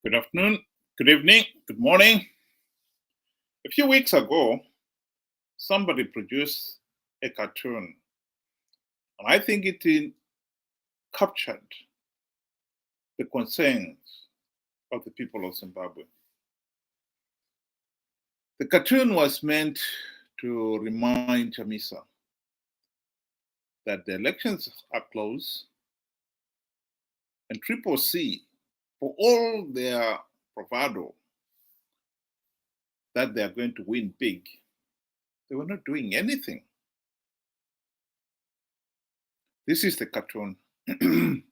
Good afternoon, good evening, good morning. A few weeks ago, somebody produced a cartoon, and I think it captured the concerns of the people of Zimbabwe. The cartoon was meant to remind Chamisa that the elections are close, and Triple C, for all their bravado that they are going to win big, they were not doing anything. This is the cartoon. In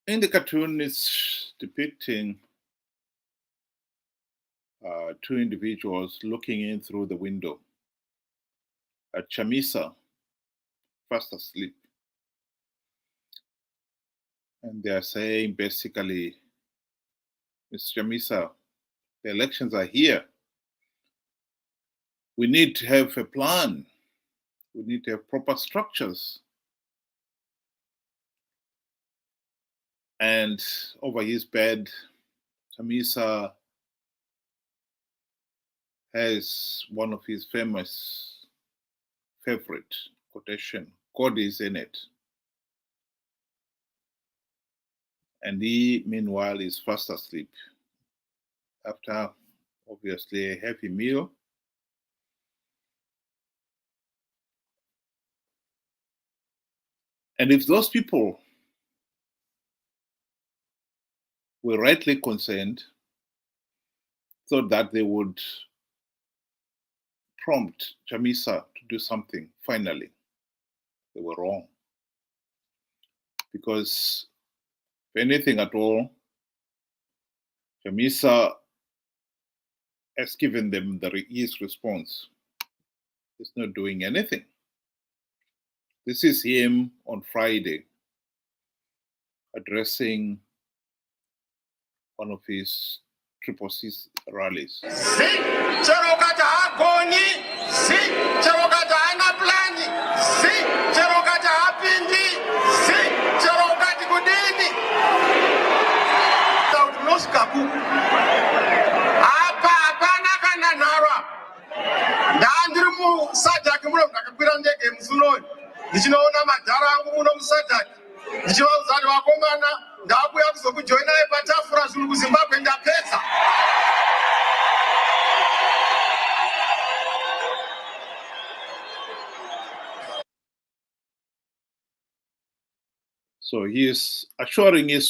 the cartoon, it's depicting two individuals looking in through the window at Chamisa, fast asleep. And they are saying basically, Mr. Chamisa, the elections are here. We need to have a plan. We need to have proper structures. And over his bed, Chamisa has one of his famous favorite quotation, God is in it. And he, meanwhile, is fast asleep after, obviously, a heavy meal. And if those people were rightly concerned, thought that they would prompt Chamisa to do something, finally, they were wrong. Because if anything at all, Chamisa has given them his response. He's not doing anything. This is him on Friday addressing one of his Triple C rallies. ndichinoona madhara angu muno musadhaki ndichivauzati vakomana ndakuya kuzokujoina patafura zvinhu kuzimbabwe ndapedza. So he is assuring his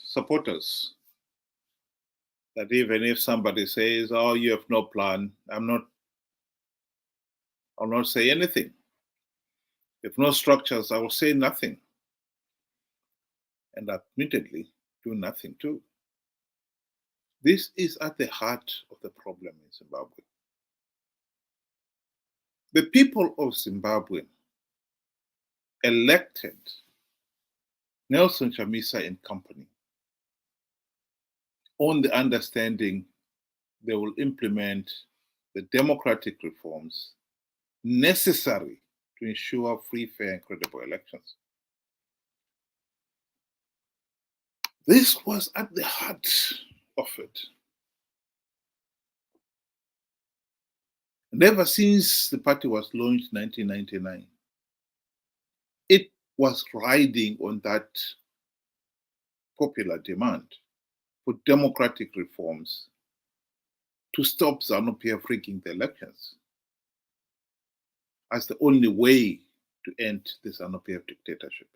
supporters that even if somebody says, "Oh, you have no plan," I'll not say anything. If no structures, I will say nothing. And admittedly, do nothing too. This is at the heart of the problem in Zimbabwe. The people of Zimbabwe elected Nelson Chamisa and company on the understanding they will implement the democratic reforms necessary to ensure free, fair, and credible elections. This was at the heart of it. And ever since the party was launched in 1999, it was riding on that popular demand for democratic reforms to stop Zanu PF rigging the elections as the only way to end the Zanu PF dictatorship.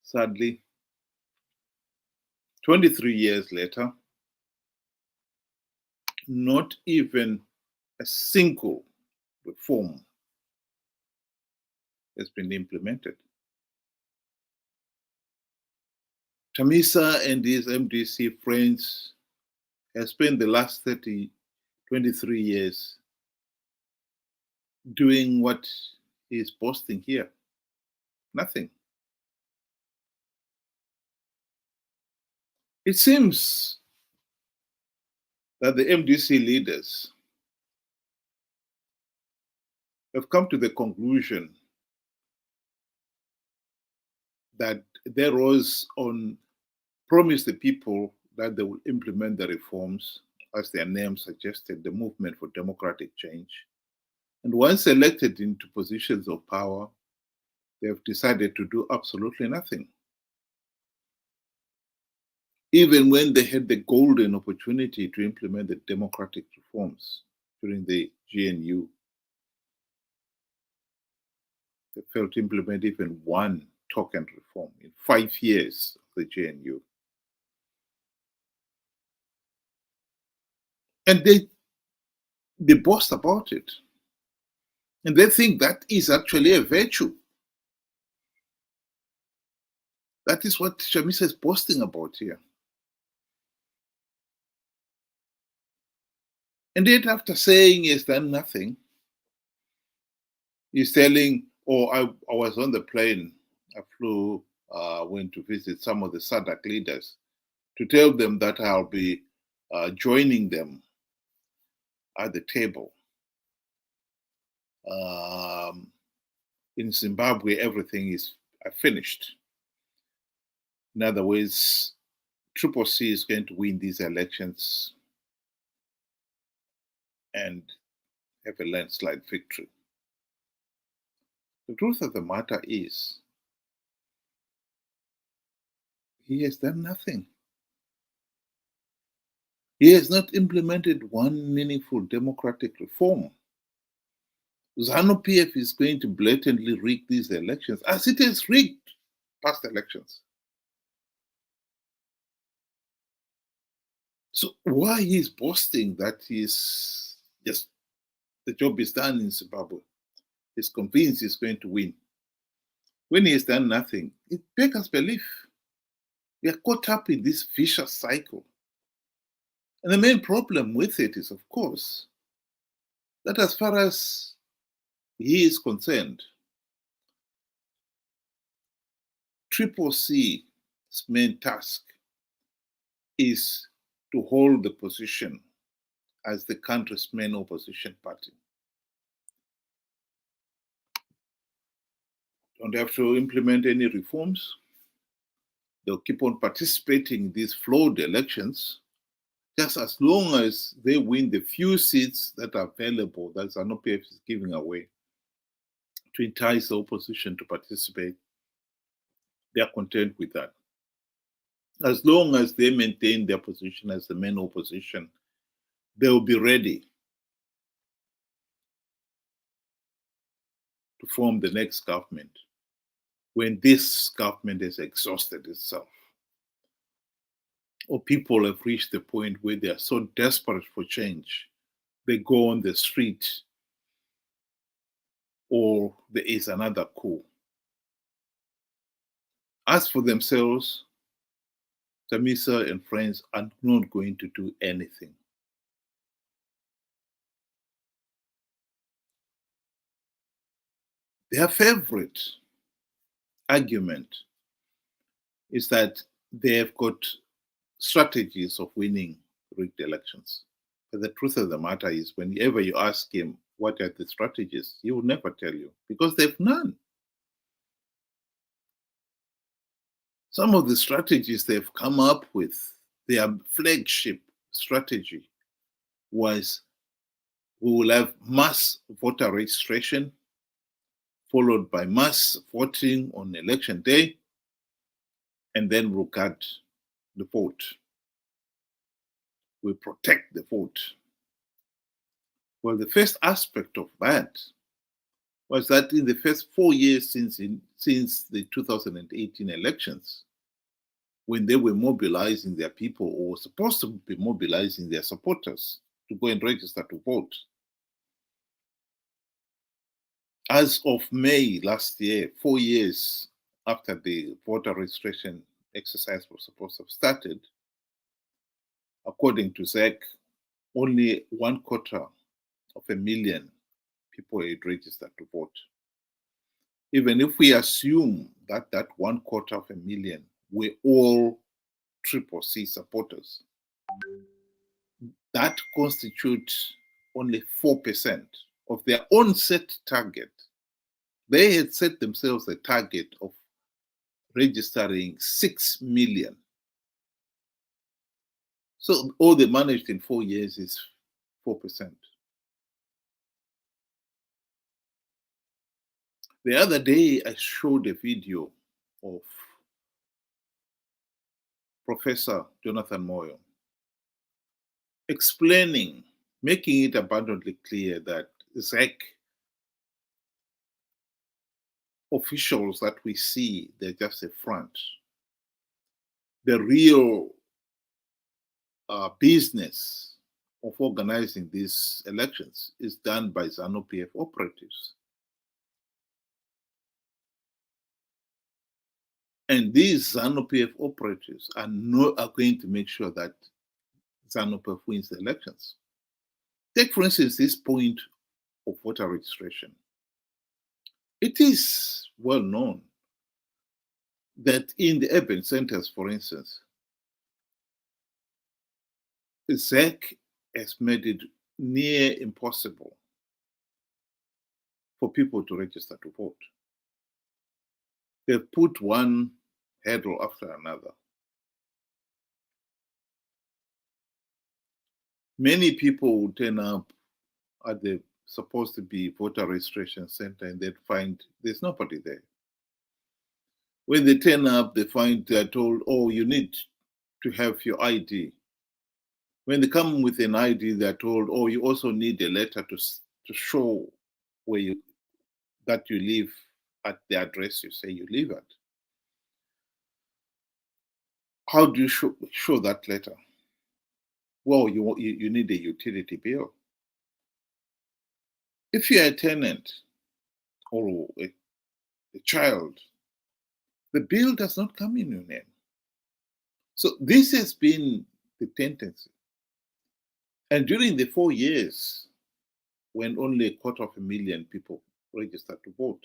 Sadly, 23 years later, not even a single reform has been implemented. Chamisa and his MDC friends have spent the last 23 years doing what he's boasting here. Nothing. It seems that the MDC leaders have come to the conclusion that they rose on promised the people that they will implement the reforms, as their name suggested, the movement for democratic change. And once elected into positions of power, they have decided to do absolutely nothing. Even when they had the golden opportunity to implement the democratic reforms during the GNU, they failed to implement even one token reform in 5 years of the GNU. And they boast about it. And they think that is actually a virtue. That is what Chamisa is boasting about here. And yet, after saying he has done nothing, he's telling, I was on the plane, I flew, went to visit some of the SADC leaders to tell them that I'll be joining them at the table. In Zimbabwe, everything is finished. In other words, CCC is going to win these elections and have a landslide victory. The truth of the matter is, he has done nothing. He has not implemented one meaningful democratic reform. Zanu PF is going to blatantly rig these elections, as it has rigged past elections. So why he's boasting that he's just the job is done in Zimbabwe, he's convinced he's going to win, when he has done nothing, it beggars belief. We are caught up in this vicious cycle. And the main problem with it is, of course, that as far as he is concerned, CCC's main task is to hold the position as the country's main opposition party. Don't have to implement any reforms. They'll keep on participating in these flawed elections, just as long as they win the few seats that are available that Zanu PF is giving away to entice the opposition to participate. They are content with that. As long as they maintain their position as the main opposition, they will be ready to form the next government when this government has exhausted itself, or people have reached the point where they are so desperate for change, they go on the street, or there is another coup. As for themselves, Chamisa and friends are not going to do anything. Their favorite argument is that they have got strategies of winning rigged elections. But the truth of the matter is, whenever you ask him what are the strategies, he will never tell you, because they have none. Some of the strategies they've come up with, their flagship strategy was, we will have mass voter registration, followed by mass voting on election day, and then we'll guard the vote. We protect the vote. Well, the first aspect of that was that in the first 4 years since the 2018 elections, when they were mobilizing their people, or supposed to be mobilizing their supporters to go and register to vote, as of May last year, 4 years after the voter registration exercise was supposed to have started, according to ZEC, only 250,000 people had registered to vote. Even if we assume that 250,000 were all CCC supporters, that constitutes only 4% of their own set target. They had set themselves a target of registering 6 million. So all they managed in 4 years is 4%. The other day, I showed a video of Professor Jonathan Moyo explaining, making it abundantly clear that ZEC officials that we see, they're just a front. The real business of organizing these elections is done by Zanu PF operatives. And these Zanu PF operatives are going to make sure that Zanu PF wins the elections. Take, for instance, this point of voter registration. It is well known that in the urban centers, for instance, ZEC has made it near impossible for people to register to vote. They've put one hurdle after another. Many people would turn up at the supposed to be voter registration center and they'd find there's nobody there. When they turn up, they find they're told, oh, you need to have your ID. When they come with an ID, they're told, oh, you also need a letter to show where that you live at the address you say you live at. How do you show that letter? Well, you need a utility bill. If you're a tenant or a child, the bill does not come in your name. So this has been the tendency. And during the 4 years, when only 250,000 people registered to vote,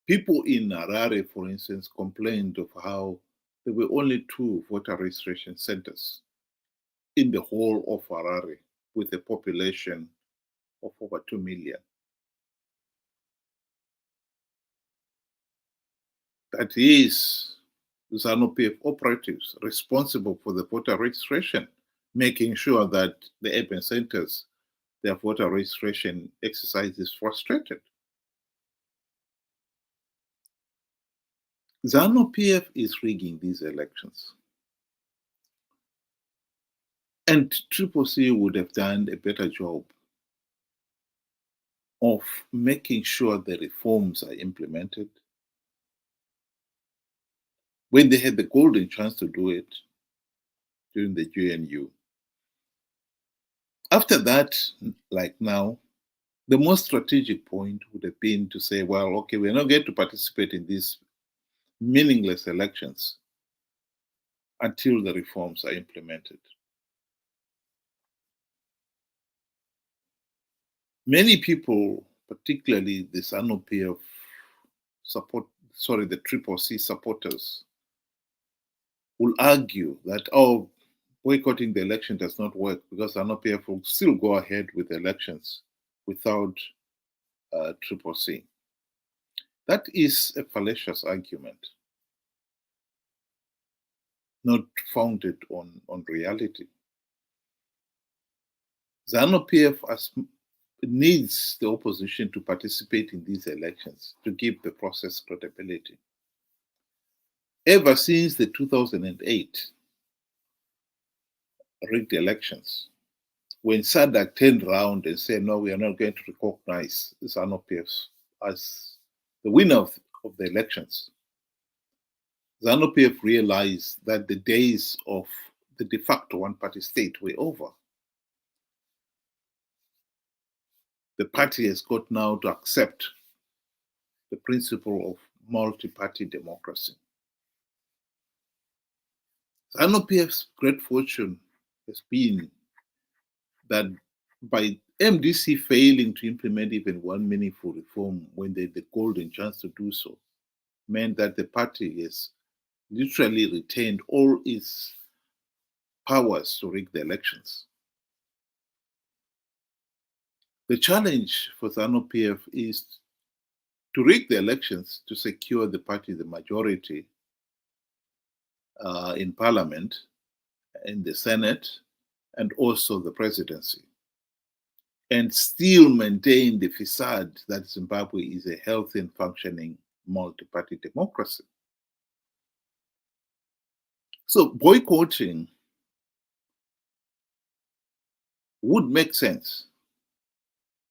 people in Harare, for instance, complained of how there were only 2 voter registration centers in the whole of Harare, with a population of over 2 million. That is Zanu PF operatives responsible for the voter registration, making sure that the urban centers, their voter registration exercise is frustrated. Zanu PF is rigging these elections. And CCC would have done a better job of making sure the reforms are implemented. When they had the golden chance to do it during the GNU. After that, like now, the most strategic point would have been to say, well, okay, we're not going to participate in these meaningless elections until the reforms are implemented. Many people, particularly the Zanu PF the CCC supporters, will argue that, oh, boycotting the election does not work because Zanu PF will still go ahead with elections without CCC. That is a fallacious argument, not founded on reality. Zanu PF needs the opposition to participate in these elections to give the process credibility. Ever since the 2008 rigged elections, when SADC turned around and said, no, we are not going to recognize Zanu PF as the winner of the elections, Zanu PF realized that the days of the de facto one-party state were over. The party has got now to accept the principle of multi-party democracy. Zanu PF's great fortune has been that by MDC failing to implement even one meaningful reform when they had the golden chance to do so, meant that the party has literally retained all its powers to rig the elections. The challenge for Zanu PF is to rig the elections to secure the party the majority in parliament, in the Senate, and also the presidency, and still maintain the facade that Zimbabwe is a healthy and functioning multi-party democracy. So boycotting would make sense,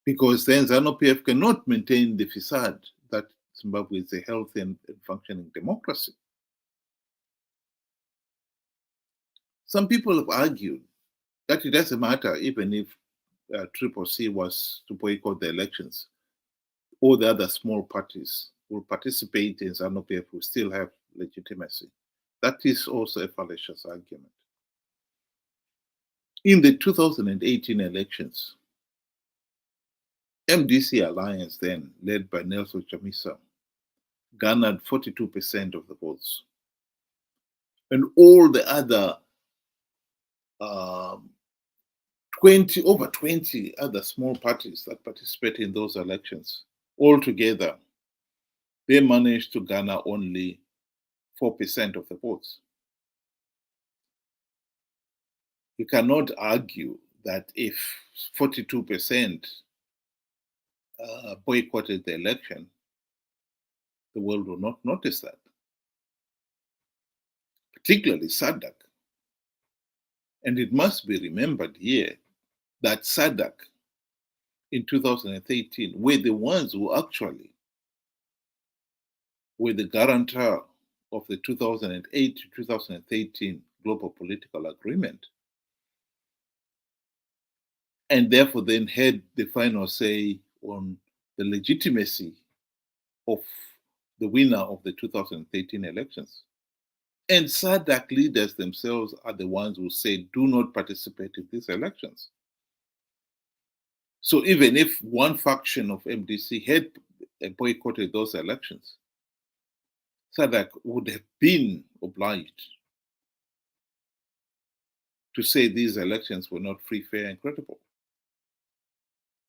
because then Zanu PF cannot maintain the facade that Zimbabwe is a healthy and functioning democracy. Some people have argued that it doesn't matter even if CCC was to boycott the elections. All the other small parties will participate in Zanu PF will still have legitimacy. That is also a fallacious argument. In the 2018 elections, MDC alliance then, led by Nelson Chamisa, garnered 42% of the votes. And all the other over 20 other small parties that participated in those elections, altogether, they managed to garner only 4% of the votes. You cannot argue that if 42% boycotted the election, the world will not notice that. Particularly SADC. And it must be remembered here that SADC in 2013 were the ones who actually were the guarantor of the 2008 to 2013 global political agreement, and therefore then had the final say on the legitimacy of the winner of the 2013 elections. And SADC leaders themselves are the ones who say, do not participate in these elections. So even if one faction of MDC had boycotted those elections, SADC would have been obliged to say these elections were not free, fair, and credible.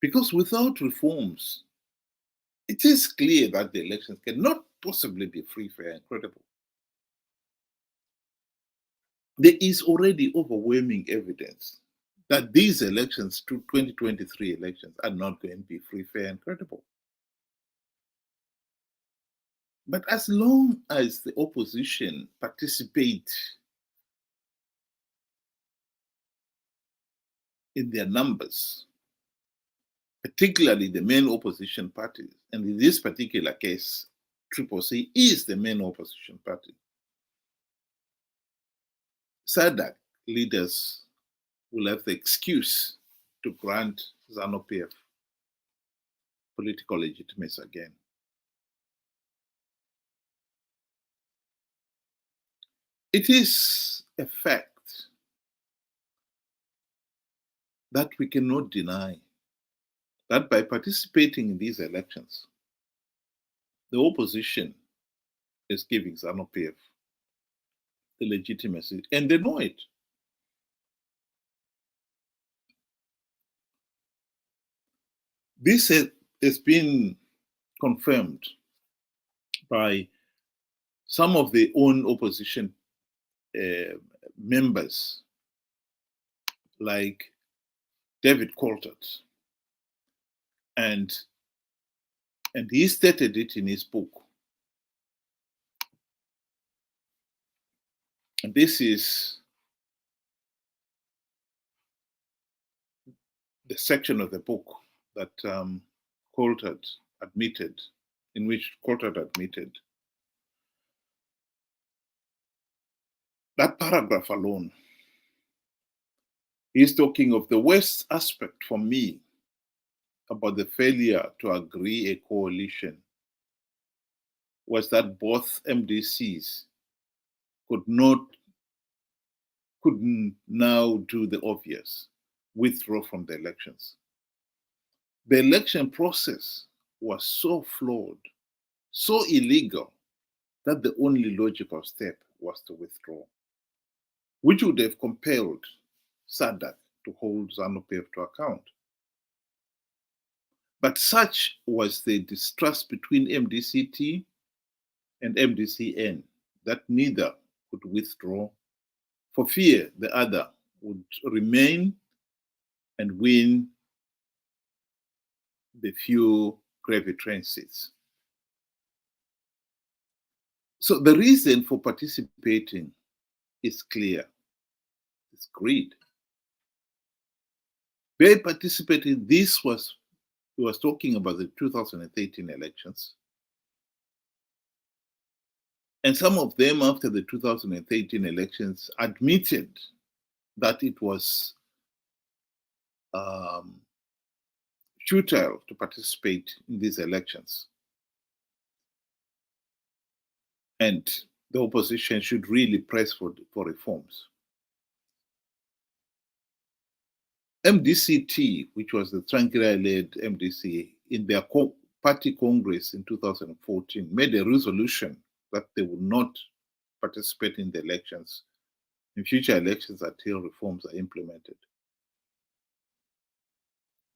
Because without reforms, it is clear that the elections cannot possibly be free, fair, and credible. There is already overwhelming evidence that these elections, 2023 elections, are not going to be free, fair, and credible. But as long as the opposition participate in their numbers, particularly the main opposition parties, and in this particular case, CCC is the main opposition party, SADC leaders will have the excuse to grant Zanu PF political legitimacy again. It is a fact that we cannot deny that by participating in these elections, the opposition is giving Zanu PF the legitimacy, and they know it. This has been confirmed by some of the own opposition members, like David Coulthard, and he stated it in his book. And this is the section of the book that Coulthard admitted, in which Coulthard admitted that paragraph alone. He's talking of the worst aspect for me about the failure to agree a coalition was that both MDCs couldn't now do the obvious, withdraw from the elections. The election process was so flawed, so illegal, that the only logical step was to withdraw, which would have compelled SADC to hold Zanu PF to account. But such was the distrust between MDCT and MDCN that neither could withdraw for fear the other would remain and win the few gravy train seats. So the reason for participating is clear. It's greed. They participated. He was talking about the 2013 elections. And some of them, after the 2013 elections, admitted that it was futile to participate in these elections. And the opposition should really press for reforms. MDCT, which was the Tranquilla-led MDC, in their party congress in 2014, made a resolution that they would not participate in the elections, in future elections, until reforms are implemented.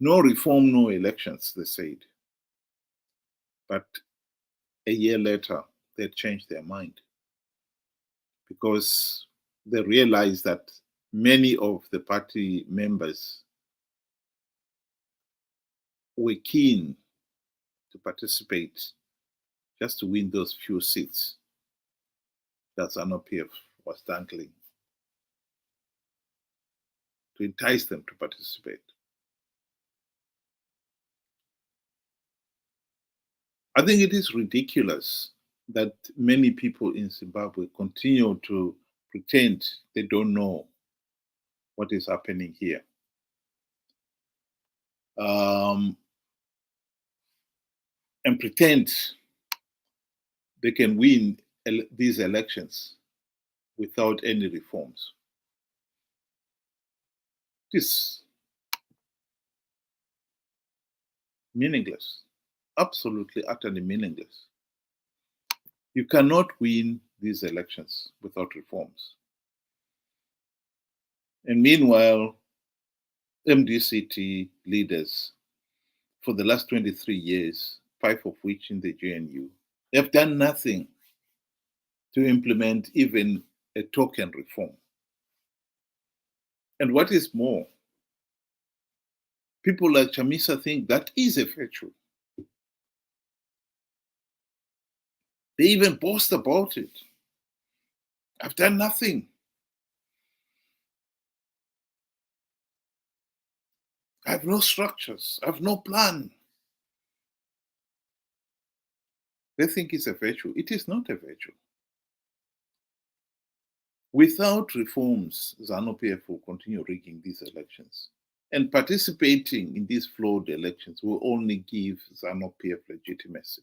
No reform, no elections, they said. But a year later, they changed their mind because they realized that many of the party members were keen to participate just to win those few seats that Zanu PF was dangling, to entice them to participate. I think it is ridiculous that many people in Zimbabwe continue to pretend they don't know what is happening here. And pretend they can win these elections without any reforms. It is meaningless, absolutely, utterly meaningless. You cannot win these elections without reforms. And meanwhile, MDCT leaders for the last 23 years, 5 of which in the GNU, have done nothing to implement even a token reform. And what is more, people like Chamisa think that is a virtue. They even boast about it. I've done nothing. I have no structures. I have no plan. They think it's a virtue. It is not a virtue. Without reforms, Zanu PF will continue rigging these elections. And participating in these flawed elections will only give Zanu PF legitimacy.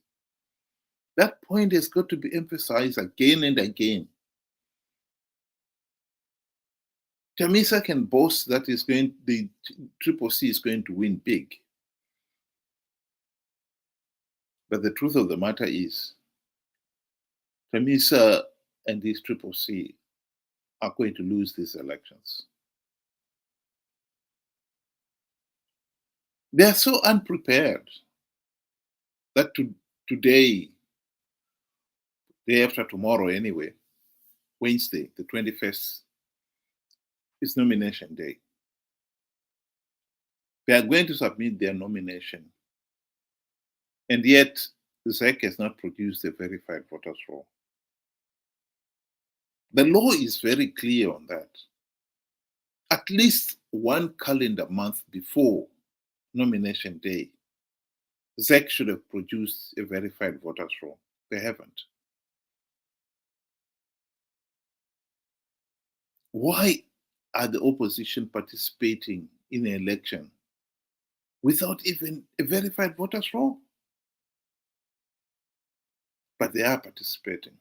That point has got to be emphasized again and again. Chamisa can boast that the CCC is going to win big. But the truth of the matter is, Chamisa and this CCC are going to lose these elections. They are so unprepared that today, day after tomorrow anyway, Wednesday, the 21st, is nomination day. They are going to submit their nomination. And yet, the ZEC has not produced a verified voters roll. The law is very clear on that. At least one calendar month before nomination day, ZEC should have produced a verified voters roll. They haven't. Why are the opposition participating in an election without even a verified voters roll? But they are participating.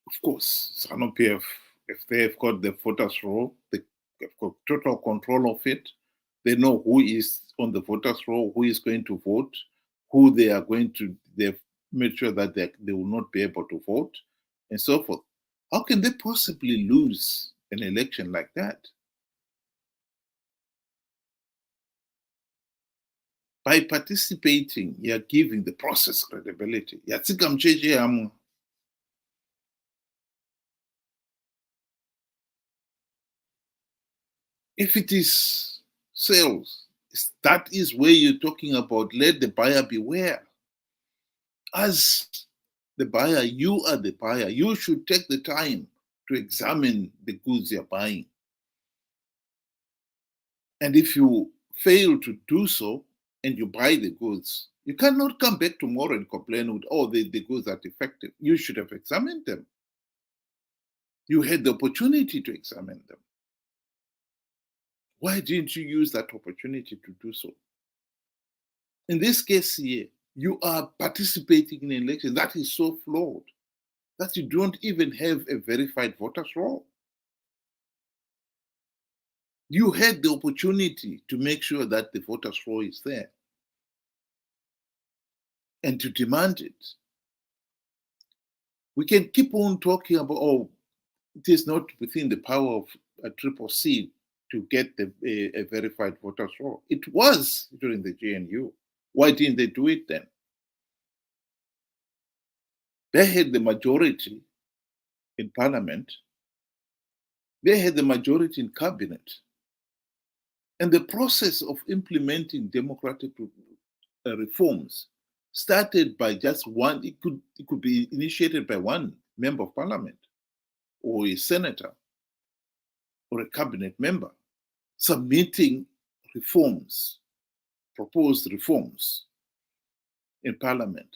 Of course, Zanu PF, if they have got the voters roll, they have got total control of it. They know who is on the voters roll, who is going to vote, who they are going to, they've made sure that they will not be able to vote, and so forth. How can they possibly lose an election like that? By participating, you're giving the process credibility. If it is sales, that is where you're talking about let the buyer beware. As the buyer, you are the buyer. You should take the time to examine the goods you're buying. And if you fail to do so and you buy the goods, you cannot come back tomorrow and complain with, oh, the goods are defective. You should have examined them. You had the opportunity to examine them. Why didn't you use that opportunity to do so? In this case here, you are participating in an election that is so flawed that you don't even have a verified voters roll. You had the opportunity to make sure that the voters roll is there and to demand it. We can keep on talking about, oh, it is not within the power of a CCC to get a verified voters roll. It was during the GNU. Why didn't they do it then? They had the majority in parliament. They had the majority in cabinet. And the process of implementing democratic reforms started by just one, it could be initiated by one member of parliament or a senator or a cabinet member submitting reforms, proposed reforms in parliament.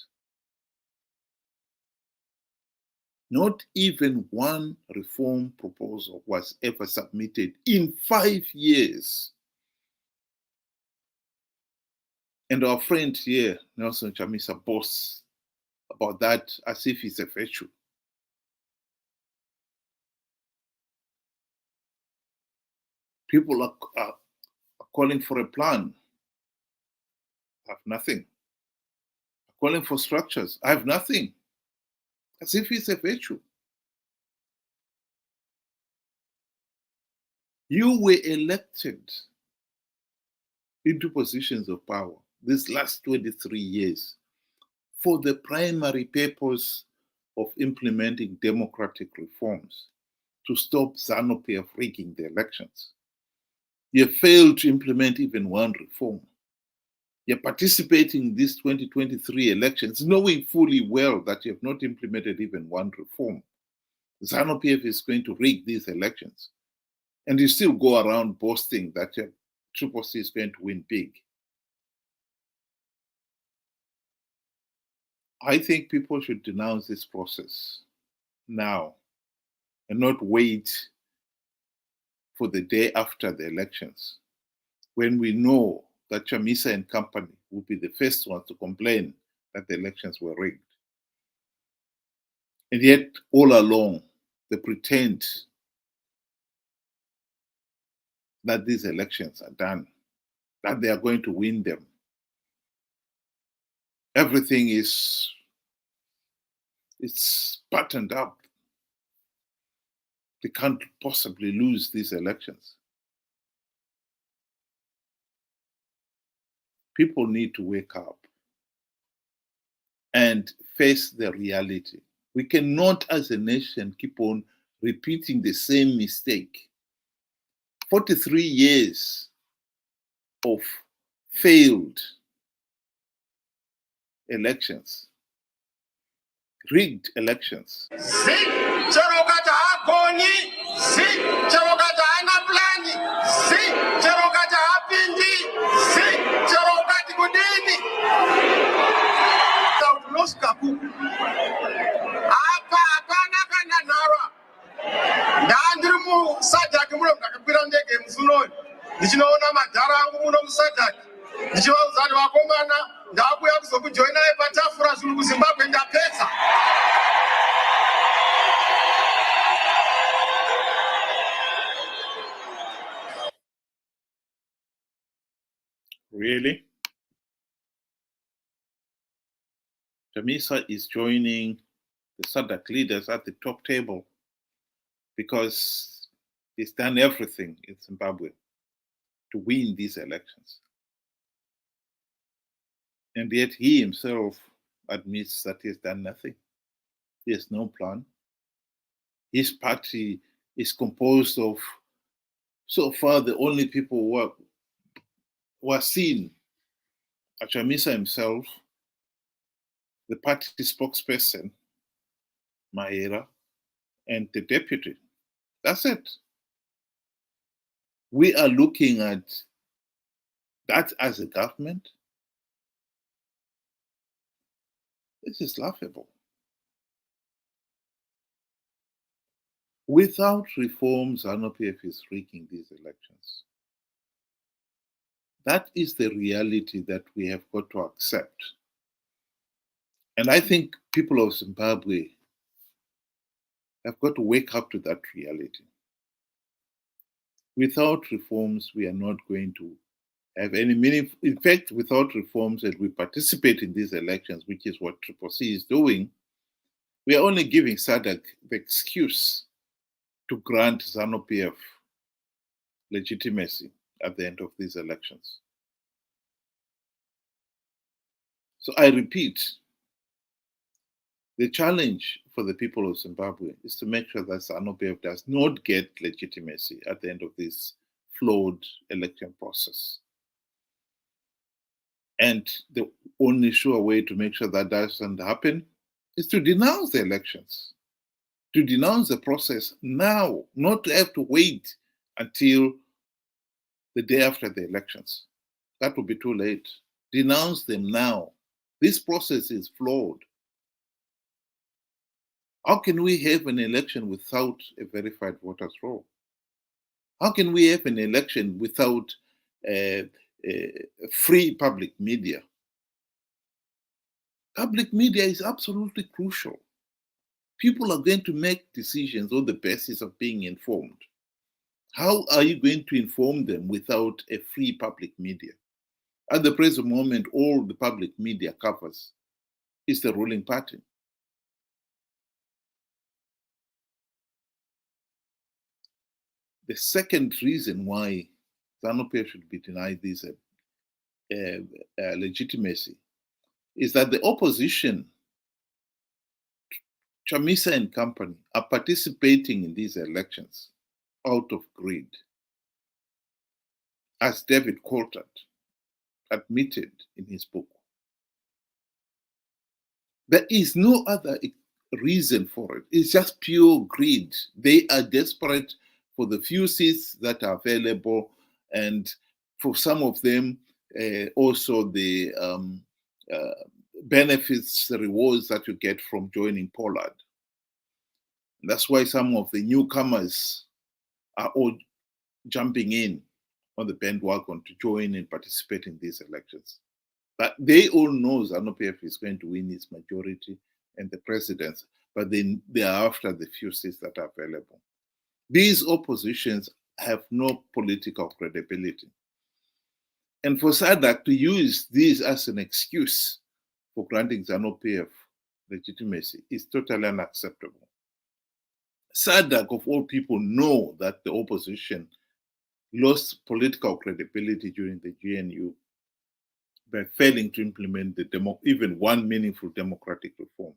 Not even one reform proposal was ever submitted in 5 years. And our friend here, Nelson Chamisa, boasts about that as if it's a virtue. People are calling for a plan. I have nothing. Calling for structures. I have nothing. As if it's a virtue. You were elected into positions of power these last 23 years for the primary purpose of implementing democratic reforms to stop Zanu PF rigging the elections. You failed to implement even one reform. You're participating in these 2023 elections, knowing fully well that you have not implemented even one reform. Zanu PF is going to rig these elections. And you still go around boasting that your CCC is going to win big. I think people should denounce this process now and not wait for the day after the elections, when we know that Chamisa and company will be the first ones to complain that the elections were rigged. And yet, all along, they pretend that these elections are done, that they are going to win them. Everything is buttoned up. They can't possibly lose these elections. People need to wake up and face the reality. We cannot, as a nation, keep on repeating the same mistake. 43 years of failed elections, rigged elections. ndichinoona madhara angu muno musadhaki ndichivauzani vakomana ndakuya kuzokujoinai patafura zvinhu kuzimbabwe ndapedza. Really? Chamisa is joining the SADC leaders at the top table because he's done everything in Zimbabwe to win these elections. And yet he himself admits that he has done nothing. He has no plan. His party is composed of, so far, the only people who are seen are Chamisa himself, the party spokesperson, Mahera, and the deputy. That's it. We are looking at that as a government. This is laughable. Without reforms, Zanu PF is rigging these elections. That is the reality that we have got to accept. And I think people of Zimbabwe have got to wake up to that reality. Without reforms, we are not going to have any meaning. In fact, without reforms, and we participate in these elections, which is what CCC is doing, we are only giving SADC the excuse to grant Zanu PF legitimacy at the end of these elections. So I repeat, the challenge for the people of Zimbabwe is to make sure that Zanu PF does not get legitimacy at the end of this flawed election process. And the only sure way to make sure that doesn't happen is to denounce the elections, to denounce the process now, not to have to wait until the day after the elections. That would be too late. Denounce them now. This process is flawed. How can we have an election without a verified voters roll? How can we have an election without free public media? Public media is absolutely crucial. People are going to make decisions on the basis of being informed. How are you going to inform them without a free public media? At the present moment, all the public media covers is the ruling party. The second reason why Zanu PF should be denied this legitimacy is that the opposition, Chamisa and company, are participating in these elections out of greed. As David Coulthard admitted in his book. There is no other reason for it. It's just pure greed. They are desperate for the few seats that are available, and for some of them, also the benefits, the rewards that you get from joining Pollard. And that's why some of the newcomers are all jumping in on the bandwagon to join and participate in these elections. But they all know Zanu PF is going to win its majority and the presidency, but they are after the few seats that are available. These oppositions have no political credibility. And for SADC to use this as an excuse for granting Zanu PF legitimacy is totally unacceptable. SADC, of all people, know that the opposition lost political credibility during the GNU by failing to implement even one meaningful democratic reform.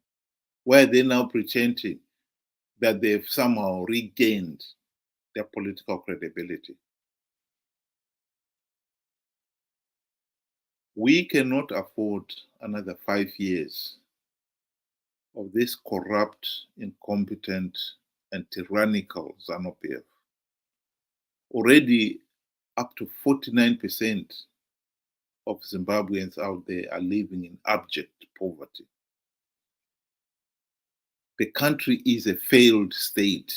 Why are they now pretending that they've somehow regained their political credibility? We cannot afford another 5 years of this corrupt, incompetent, and tyrannical Zanu PF. Already up to 49% of Zimbabweans out there are living in abject poverty. The country is a failed state.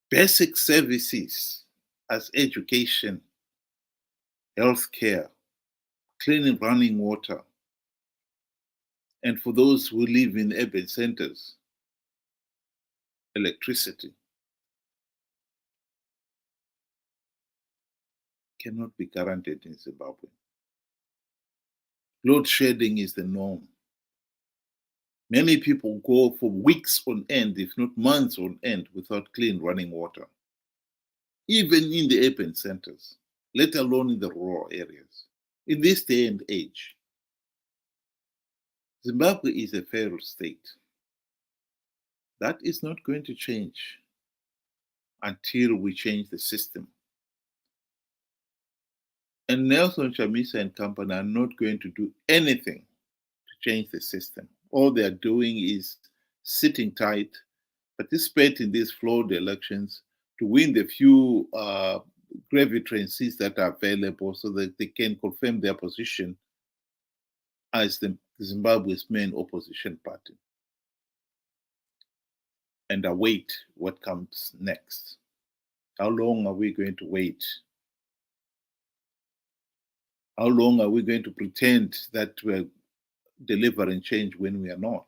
Basic services as education, healthcare, clean and running water, and for those who live in urban centers, electricity, cannot be guaranteed in Zimbabwe. Load shedding is the norm. Many people go for weeks on end, if not months on end, without clean running water, even in the urban centers, let alone in the rural areas. In this day and age, Zimbabwe is a failed state. That is not going to change until we change the system. And Nelson Chamisa and company are not going to do anything to change the system. All they are doing is sitting tight, participate in these flawed elections to win the few gravy train seats that are available so that they can confirm their position as the Zimbabwe's main opposition party and await what comes next. How long are we going to wait? How long are we going to pretend that we're delivering change when we are not?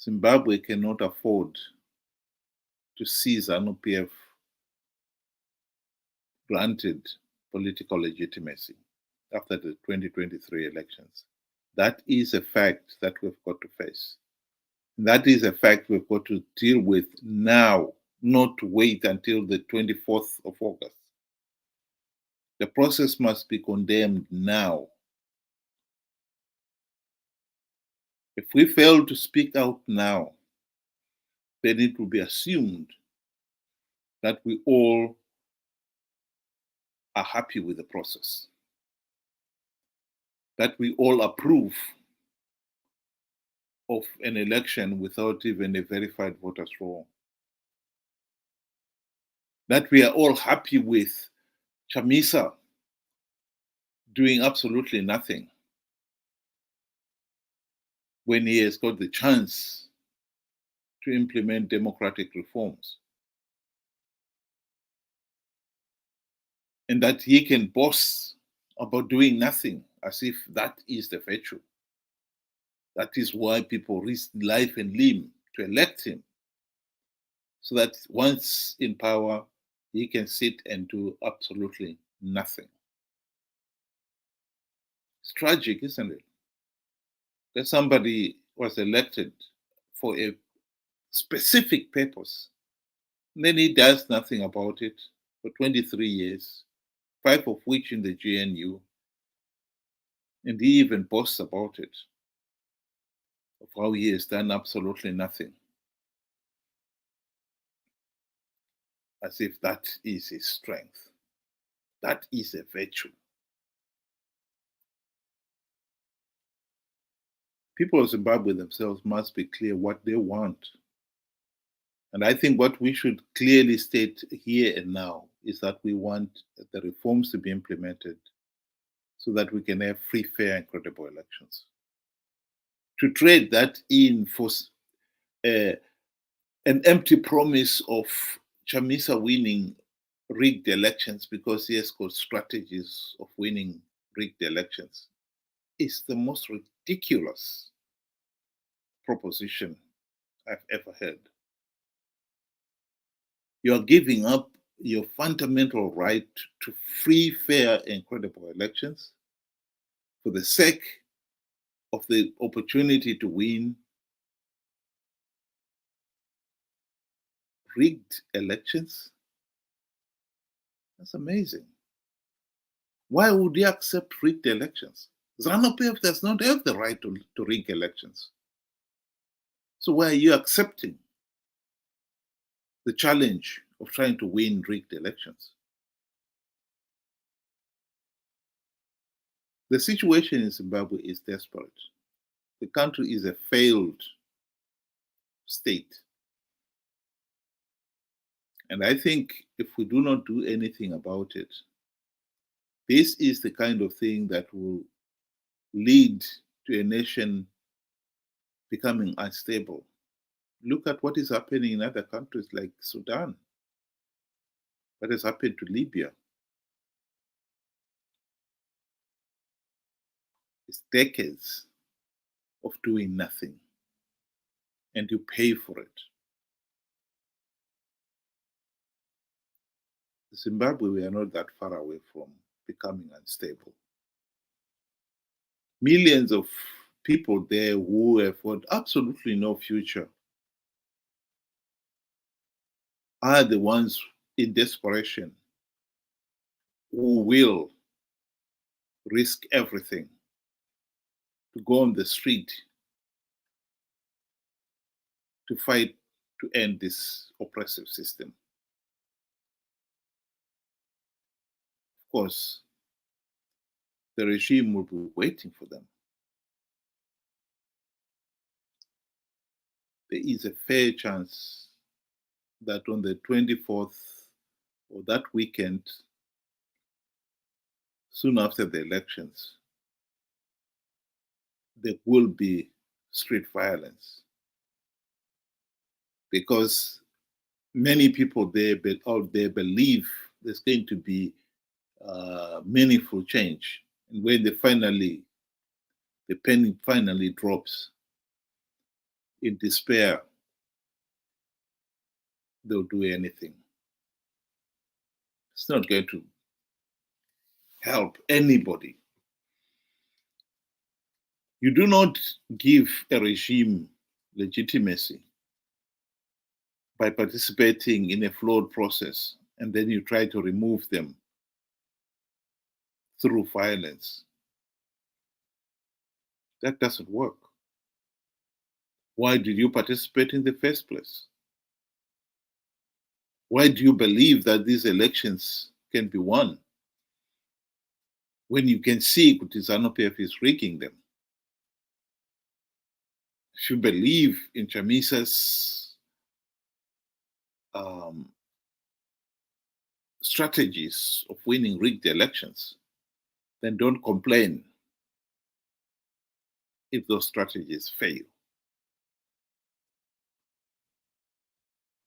Zimbabwe cannot afford to see Zanu PF granted political legitimacy after the 2023 elections. That is a fact that we've got to face. That is a fact we've got to deal with now, not to wait until the 24th of August. The process must be condemned now. If we fail to speak out now, then it will be assumed that we all are happy with the process, that we all approve of an election without even a verified voters roll, that we are all happy with Chamisa doing absolutely nothing when he has got the chance to implement democratic reforms, and that he can boast about doing nothing as if that is the virtue. That is why people risk life and limb to elect him, so that once in power, he can sit and do absolutely nothing. It's tragic, isn't it? That somebody was elected for a specific purpose, and then he does nothing about it for 23 years, 5 of which in the GNU, and he even boasts about it, of how he has done absolutely nothing, as if that is his strength. That is a virtue. People of Zimbabwe themselves must be clear what they want. And I think what we should clearly state here and now is that we want the reforms to be implemented so that we can have free, fair, and credible elections. To trade that in for an empty promise of Chamisa winning rigged elections because he has got strategies of winning rigged elections is the most ridiculous proposition I've ever heard. You are giving up your fundamental right to free, fair, and credible elections for the sake of the opportunity to win rigged elections? That's amazing. Why would you accept rigged elections? Zanu PF does not have the right to rig elections. So why are you accepting the challenge of trying to win rigged elections? The situation in Zimbabwe is desperate. The country is a failed state. And I think if we do not do anything about it, this is the kind of thing that will lead to a nation becoming unstable. Look at what is happening in other countries like Sudan, what has happened to Libya. It's decades of doing nothing, and you pay for it. Zimbabwe, we are not that far away from becoming unstable. Millions of people there who have got absolutely no future are the ones in desperation who will risk everything to go on the street to fight to end this oppressive system. Of course, the regime will be waiting for them. There is a fair chance that on the 24th or that weekend, soon after the elections, there will be street violence. Because many people there believe there's going to be meaningful change. And when the penny finally drops, in despair, they'll do anything. It's not going to help anybody. You do not give a regime legitimacy by participating in a flawed process, and then you try to remove them through violence. That doesn't work. Why did you participate in the first place? Why do you believe that these elections can be won when you can see Zanu PF is rigging them? If you believe in Chamisa's strategies of winning rigged elections, then don't complain if those strategies fail.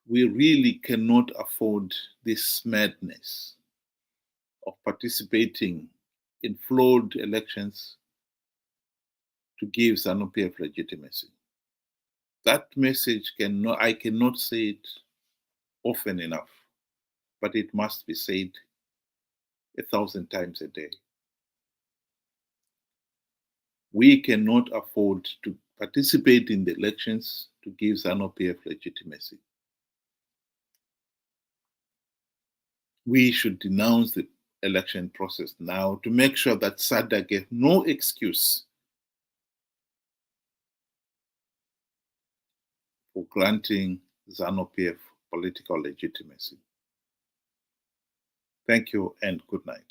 We really cannot afford this madness of participating in flawed elections to give Zanu PF legitimacy. That message I cannot say it often enough, but it must be said 1,000 times a day. We cannot afford to participate in the elections to give Zanu PF legitimacy. We should denounce the election process now to make sure that SADC gets no excuse for granting Zanu PF political legitimacy. Thank you and good night.